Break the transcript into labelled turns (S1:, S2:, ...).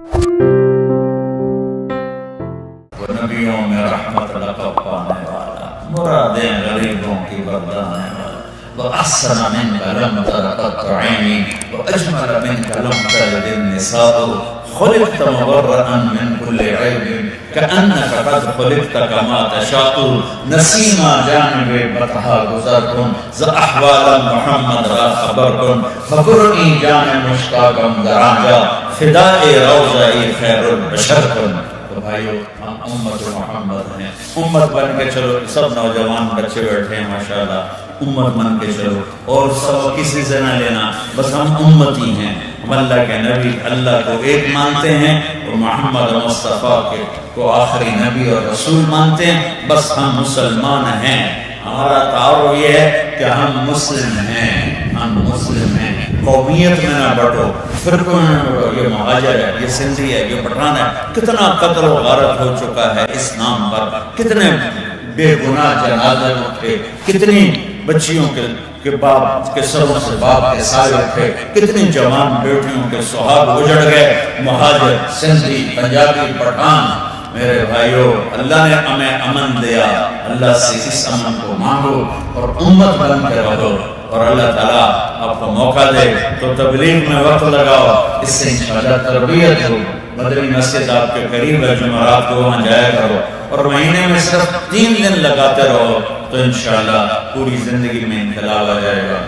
S1: وہ نبیوں میں رحمت لقب پانے والا، مرادیں غریبوں کی بردانے والا، وَأَحْسَنَ مِنْكَ لَمْ تَرَ قَطُّ عَيْنِي وَأَجْمَلَ مِنْكَ لَمْ تَلِدِ النِّسَاءُ خُلِقْتَ مُبَرَّأً مِنْ كُلِّ عَيْبٍ كَأَنَّكَ قَدْ خُلِقْتَ كَمَا تَشَاءُ نسیما جانب بطحا گزر کن ز احوال محمد را خبر کن فقرئی جان مشتاقم در آنجا فداء روضہ خیر البشر کن۔ تو بھائیو ہم امت محمد ہیں، امت بن کے چلو، سب نوجوان بچے بیٹھے ہیں ماشاءاللہ، امت بن کے چلو اور سب کسی سے نہ لینا، بس ہم امتی ہیں، ہم اللہ کے نبی اللہ کو ایک مانتے ہیں اور محمد مصطفیٰ کو آخری نبی اور رسول مانتے ہیں، بس ہم مسلمان ہیں۔ ہمارا تعارف یہ ہے کہ ہم مسلم ہیں، ہم مسلم ہیں، قومیت میں نہ بڑھو، فرقوں میں نہ بڑھو، یہ مہاجر ہے، یہ سندھی ہے، یہ پٹھان ہے، کتنا قتل و غارت ہو چکا ہے اس نام پر، کتنے بے گناہ جنازے اٹھے، کتنی بچیوں کے باپ کے سروں سے باپ کے سائے اٹھے، کتنی جوان بیٹیوں کے سہاگ اجڑ گئے، مہاجر، سندھی، پنجابی، پٹھان۔ میرے بھائیو، اللہ نے ہمیں امن دیا، اللہ سے اس امن کو مانگو اور امت بن کے رہو، اور اللہ تعالیٰ آپ کو موقع دے تو تبلیغ میں وقت لگاؤ، اس سے انشاءاللہ تربیت ہو۔ مدنی مسجد آپ کے قریب ہے، جمعرات کو وہاں جایا کرو، اور مہینے میں صرف 3 دن لگاتے رہو تو انشاءاللہ پوری زندگی میں انقلاب آ جائے گا۔